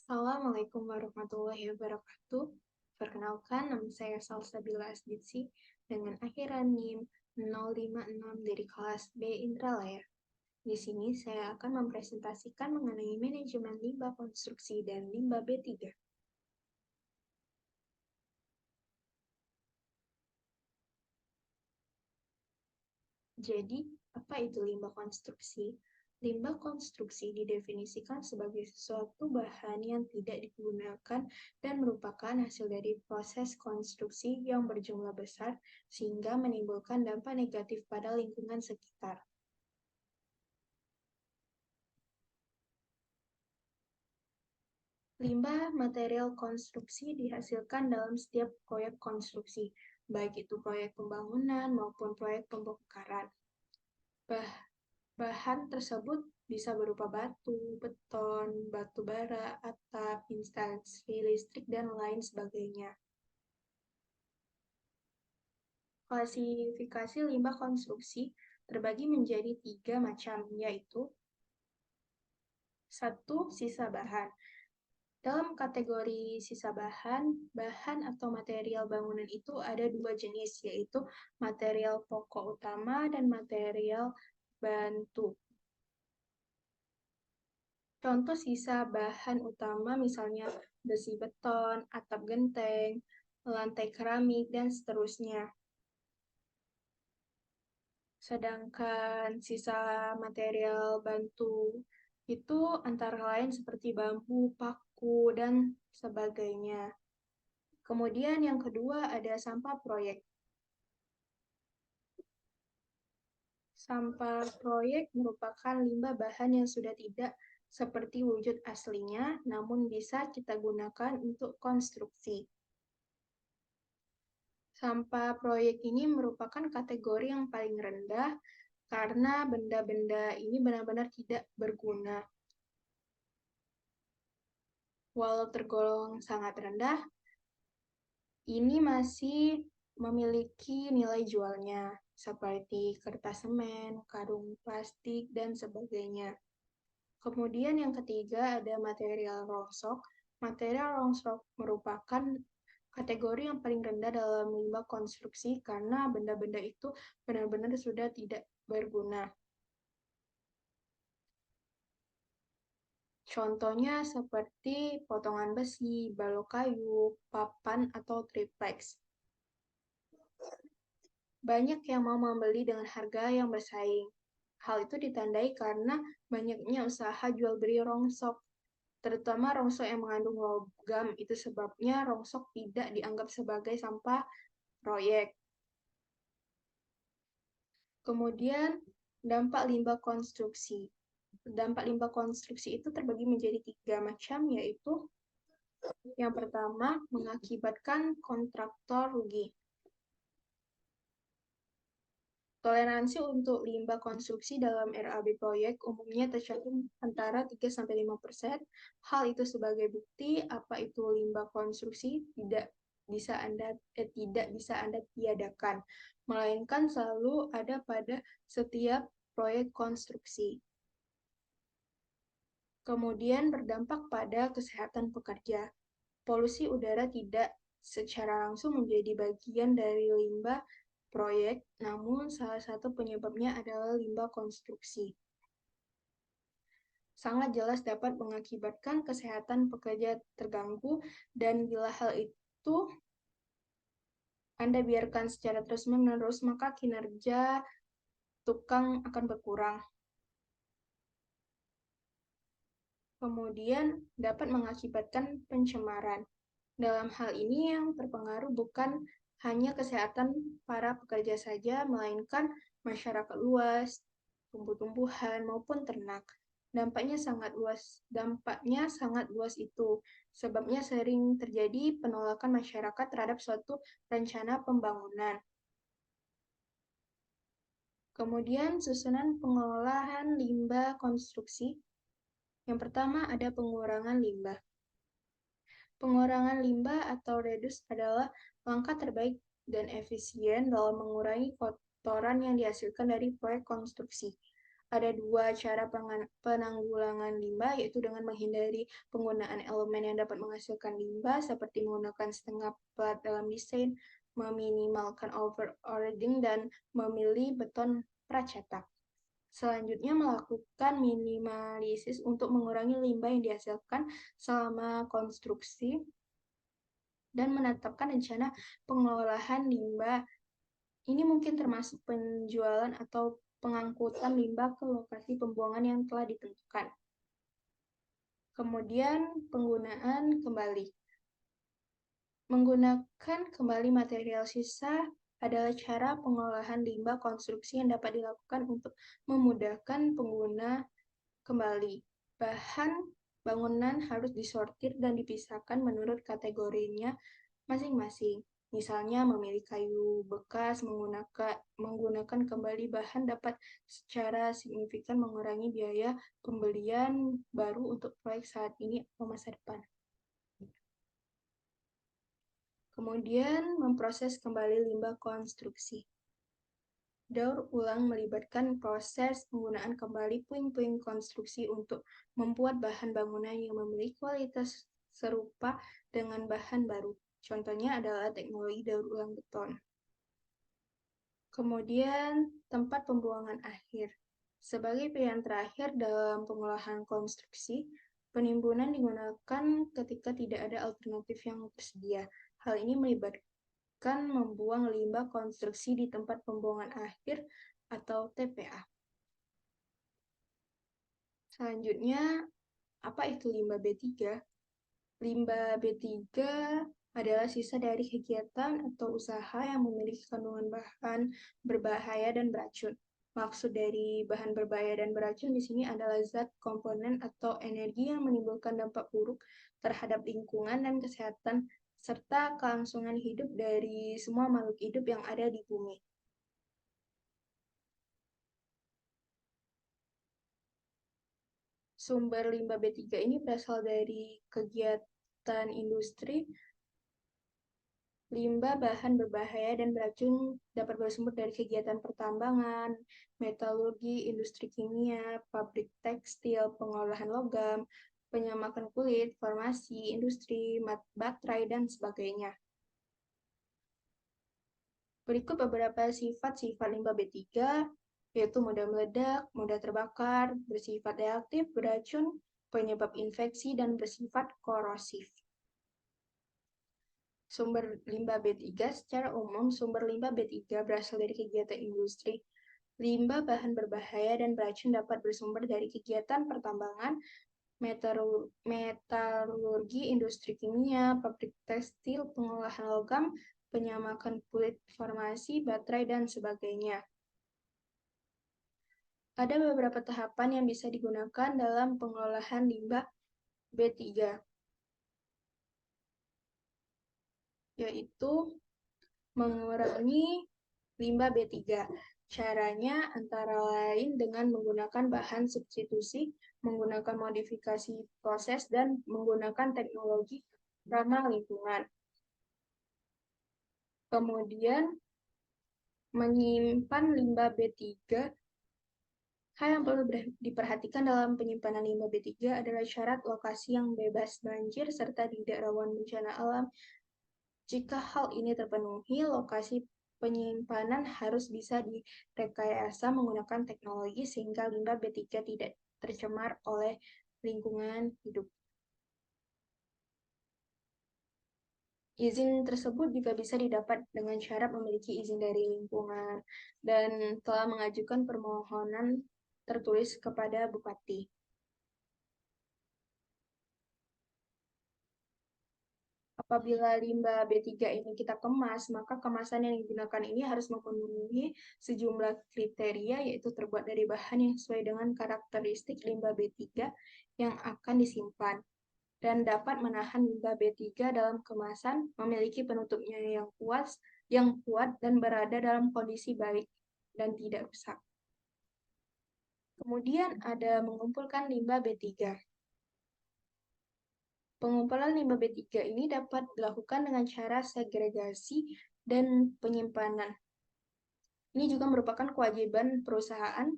Assalamualaikum warahmatullahi wabarakatuh. Perkenalkan, nama saya Salsabila Asditsi dengan akhiran NIM 056 dari kelas B Indralaya. Di sini saya akan mempresentasikan mengenai manajemen limbah konstruksi dan limbah B3. Jadi, apa itu limbah konstruksi? Limbah konstruksi didefinisikan sebagai suatu bahan yang tidak digunakan dan merupakan hasil dari proses konstruksi yang berjumlah besar sehingga menimbulkan dampak negatif pada lingkungan sekitar. Limbah material konstruksi dihasilkan dalam setiap proyek konstruksi, baik itu proyek pembangunan maupun proyek pembongkaran. Bahan tersebut bisa berupa batu, beton, batu bara, atap, instalasi listrik, dan lain sebagainya. Klasifikasi limbah konstruksi terbagi menjadi 3 macam, yaitu 1. Sisa bahan. Dalam kategori sisa bahan, bahan atau material bangunan itu ada 2 jenis, yaitu material pokok utama dan material bantu. Contoh sisa bahan utama misalnya besi beton, atap genteng, lantai keramik, dan seterusnya. Sedangkan sisa material bantu itu antara lain seperti bambu, paku, dan sebagainya. Kemudian yang kedua ada sampah proyek. Sampah proyek merupakan limbah bahan yang sudah tidak seperti wujud aslinya, namun bisa kita gunakan untuk konstruksi. Sampah proyek ini merupakan kategori yang paling rendah karena benda-benda ini benar-benar tidak berguna. Walau tergolong sangat rendah, ini masih memiliki nilai jualnya, seperti kertas semen, karung plastik, dan sebagainya. Kemudian yang ketiga ada material rongsok. Material rongsok merupakan kategori yang paling rendah dalam limbah konstruksi karena benda-benda itu benar-benar sudah tidak berguna. Contohnya seperti potongan besi, balok kayu, papan, atau triplex. Banyak yang mau membeli dengan harga yang bersaing. Hal itu ditandai karena banyaknya usaha jual beli rongsok, terutama rongsok yang mengandung logam. Itu sebabnya rongsok tidak dianggap sebagai sampah proyek. Kemudian, dampak limbah konstruksi. Dampak limbah konstruksi itu terbagi menjadi 3 macam, yaitu yang pertama, mengakibatkan kontraktor rugi. Toleransi untuk limbah konstruksi dalam RAB proyek umumnya tercantum antara 3-5%. Hal itu sebagai bukti apa itu limbah konstruksi tidak bisa Anda tiadakan, melainkan selalu ada pada setiap proyek konstruksi. Kemudian berdampak pada kesehatan pekerja. Polusi udara tidak secara langsung menjadi bagian dari limbah proyek, namun salah satu penyebabnya adalah limbah konstruksi. Sangat jelas dapat mengakibatkan kesehatan pekerja terganggu, dan bila hal itu Anda biarkan secara terus-menerus, maka kinerja tukang akan berkurang. Kemudian dapat mengakibatkan pencemaran. Dalam hal ini yang terpengaruh bukan hanya kesehatan para pekerja saja, melainkan masyarakat luas, tumbuh-tumbuhan, maupun ternak. Dampaknya sangat luas itu. Sebabnya sering terjadi penolakan masyarakat terhadap suatu rencana pembangunan. Kemudian susunan pengolahan limbah konstruksi. Yang pertama ada pengurangan limbah. Pengurangan limbah atau reduce adalah langkah terbaik dan efisien dalam mengurangi kotoran yang dihasilkan dari proyek konstruksi. ada dua cara penanggulangan limbah, yaitu dengan menghindari penggunaan elemen yang dapat menghasilkan limbah, seperti menggunakan setengah plat dalam desain, meminimalkan overcrowding, dan memilih beton pracetak. Selanjutnya, melakukan minimalisis untuk mengurangi limbah yang dihasilkan selama konstruksi, dan menetapkan rencana pengolahan limbah. Ini mungkin termasuk penjualan atau pengangkutan limbah ke lokasi pembuangan yang telah ditentukan. Kemudian, penggunaan kembali. Menggunakan kembali material sisa adalah cara pengolahan limbah konstruksi yang dapat dilakukan untuk memudahkan pengguna kembali. Bahan bangunan harus disortir dan dipisahkan menurut kategorinya masing-masing. Misalnya, memilih kayu bekas menggunakan kembali bahan dapat secara signifikan mengurangi biaya pembelian baru untuk proyek saat ini atau masa depan. Kemudian, memproses kembali limbah konstruksi. Daur ulang melibatkan proses penggunaan kembali puing-puing konstruksi untuk membuat bahan bangunan yang memiliki kualitas serupa dengan bahan baru. Contohnya adalah teknologi daur ulang beton. Kemudian, tempat pembuangan akhir. Sebagai pilihan terakhir dalam pengolahan konstruksi, penimbunan digunakan ketika tidak ada alternatif yang tersedia. Hal ini melibatkan membuang limbah konstruksi di tempat pembuangan akhir atau TPA. Selanjutnya, apa itu limbah B3? Limbah B3 adalah sisa dari kegiatan atau usaha yang memiliki kandungan bahan berbahaya dan beracun. Maksud dari bahan berbahaya dan beracun di sini adalah zat, komponen, atau energi yang menimbulkan dampak buruk terhadap lingkungan dan kesehatan, serta kelangsungan hidup dari semua makhluk hidup yang ada di bumi. Sumber limbah B3 ini berasal dari kegiatan industri. Limbah bahan berbahaya dan beracun dapat bersumber dari kegiatan pertambangan, metalurgi, industri kimia, pabrik tekstil, pengolahan logam, penyamakan kulit, farmasi, industri, baterai, dan sebagainya. Berikut beberapa sifat-sifat limbah B3, yaitu mudah meledak, mudah terbakar, bersifat reaktif, beracun, penyebab infeksi, dan bersifat korosif. Sumber limbah B3 secara umum, sumber limbah B3 berasal dari kegiatan industri. Limbah bahan berbahaya dan beracun dapat bersumber dari kegiatan pertambangan, metalurgi, industri kimia, pabrik tekstil, pengolahan logam, penyamakan kulit, farmasi, baterai, dan sebagainya. Ada beberapa tahapan yang bisa digunakan dalam pengolahan limbah B3, yaitu mengurangi limbah B3. Caranya antara lain dengan menggunakan bahan substitusi, menggunakan modifikasi proses, dan menggunakan teknologi ramah lingkungan. Kemudian, menyimpan limbah B3. Hal yang perlu diperhatikan dalam penyimpanan limbah B3 adalah syarat lokasi yang bebas banjir serta tidak rawan bencana alam. Jika hal ini terpenuhi, lokasi penyimpanan harus bisa direkayasa menggunakan teknologi sehingga limbah B3 tidak tercemar oleh lingkungan hidup. Izin tersebut juga bisa didapat dengan syarat memiliki izin dari lingkungan dan telah mengajukan permohonan tertulis kepada Bupati. Apabila limbah B3 ini kita kemas, maka kemasan yang digunakan ini harus memenuhi sejumlah kriteria, yaitu terbuat dari bahan yang sesuai dengan karakteristik limbah B3 yang akan disimpan, dan dapat menahan limbah B3 dalam kemasan, memiliki penutupnya yang kuat dan berada dalam kondisi baik dan tidak rusak. Kemudian ada mengumpulkan limbah B3. Pengumpulan limbah B3 ini dapat dilakukan dengan cara segregasi dan penyimpanan. Ini juga merupakan kewajiban perusahaan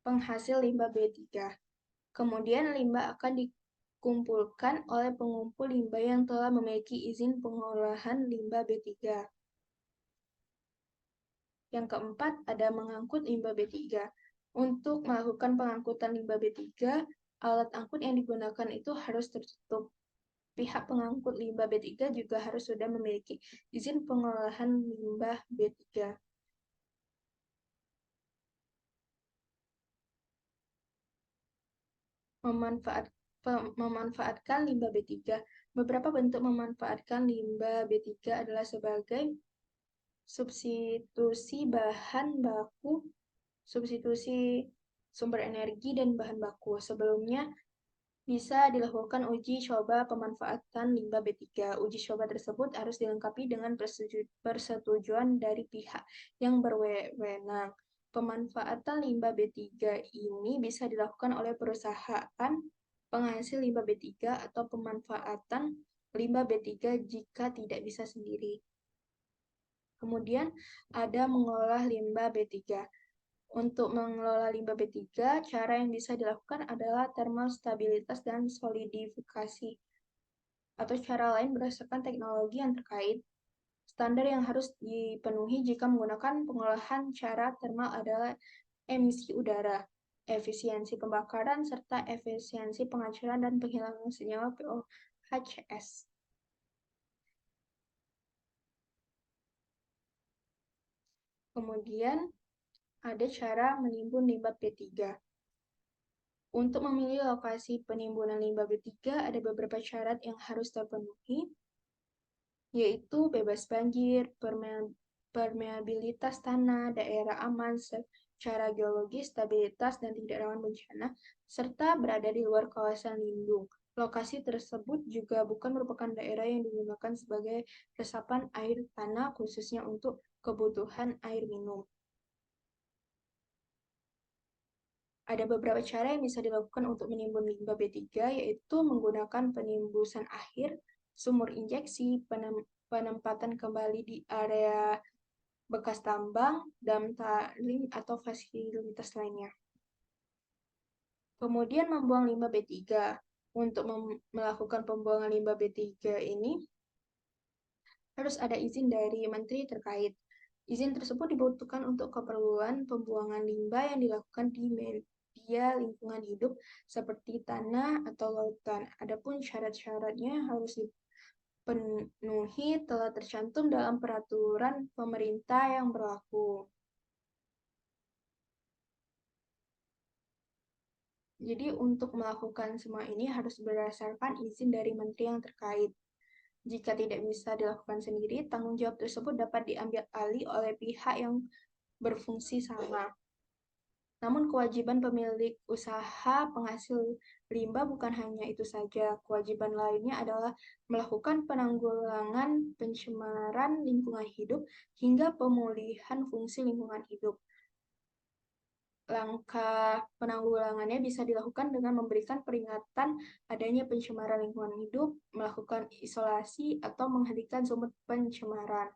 penghasil limbah B3. Kemudian limbah akan dikumpulkan oleh pengumpul limbah yang telah memiliki izin pengolahan limbah B3. Yang keempat, ada mengangkut limbah B3. Untuk melakukan pengangkutan limbah B3, alat angkut yang digunakan itu harus tertutup. Pihak pengangkut limbah B3 juga harus sudah memiliki izin pengolahan limbah B3. Memanfaatkan limbah B3. Beberapa bentuk memanfaatkan limbah B3 adalah sebagai substitusi bahan baku, substitusi sumber energi dan bahan baku. Sebelumnya bisa dilakukan uji coba pemanfaatan limbah B3. Uji coba tersebut harus dilengkapi dengan persetujuan dari pihak yang berwenang. Pemanfaatan limbah B3 ini bisa dilakukan oleh perusahaan penghasil limbah B3 atau pemanfaatan limbah B3 jika tidak bisa sendiri. Kemudian ada mengolah limbah B3. Untuk mengelola limbah B3, cara yang bisa dilakukan adalah thermal stabilitas dan solidifikasi, atau cara lain berdasarkan teknologi yang terkait. Standar yang harus dipenuhi jika menggunakan pengolahan cara thermal adalah emisi udara, efisiensi pembakaran, serta efisiensi pengacuran dan penghilangan senyawa POHS. Kemudian ada cara menimbun limbah B3. Untuk memilih lokasi penimbunan limbah B3, ada beberapa syarat yang harus terpenuhi, yaitu bebas banjir, permeabilitas tanah, daerah aman secara geologis, stabilitas, dan tidak rawan bencana, serta berada di luar kawasan lindung. Lokasi tersebut juga bukan merupakan daerah yang digunakan sebagai resapan air tanah, khususnya untuk kebutuhan air minum. Ada beberapa cara yang bisa dilakukan untuk menimbun limbah B3, yaitu menggunakan penimbusan akhir, sumur injeksi, penempatan kembali di area bekas tambang, dam taling, atau fasilitas lainnya. Kemudian membuang limbah B3. Untuk melakukan pembuangan limbah B3 ini, harus ada izin dari menteri terkait. Izin tersebut dibutuhkan untuk keperluan pembuangan limbah yang dilakukan di media lingkungan hidup seperti tanah atau lautan. Adapun syarat-syaratnya harus dipenuhi telah tercantum dalam peraturan pemerintah yang berlaku. Jadi untuk melakukan semua ini harus berdasarkan izin dari menteri yang terkait. Jika tidak bisa dilakukan sendiri, tanggung jawab tersebut dapat diambil alih oleh pihak yang berfungsi sama. Namun kewajiban pemilik usaha penghasil limbah bukan hanya itu saja. Kewajiban lainnya adalah melakukan penanggulangan pencemaran lingkungan hidup hingga pemulihan fungsi lingkungan hidup. Langkah penanggulangannya bisa dilakukan dengan memberikan peringatan adanya pencemaran lingkungan hidup, melakukan isolasi, atau menghentikan sumber pencemaran.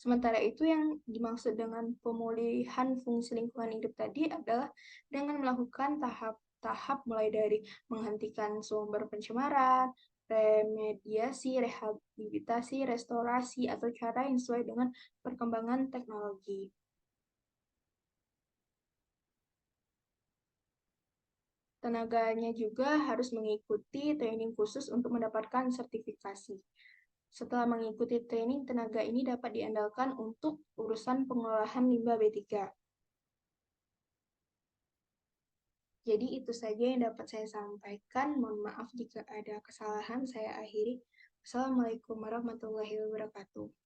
Sementara itu yang dimaksud dengan pemulihan fungsi lingkungan hidup tadi adalah dengan melakukan tahap-tahap mulai dari menghentikan sumber pencemaran, remediasi, rehabilitasi, restorasi, atau cara yang sesuai dengan perkembangan teknologi. Tenaganya juga harus mengikuti training khusus untuk mendapatkan sertifikasi. Setelah mengikuti training, tenaga ini dapat diandalkan untuk urusan pengolahan limbah B3. Jadi itu saja yang dapat saya sampaikan. Mohon maaf jika ada kesalahan, saya akhiri. Assalamualaikum warahmatullahi wabarakatuh.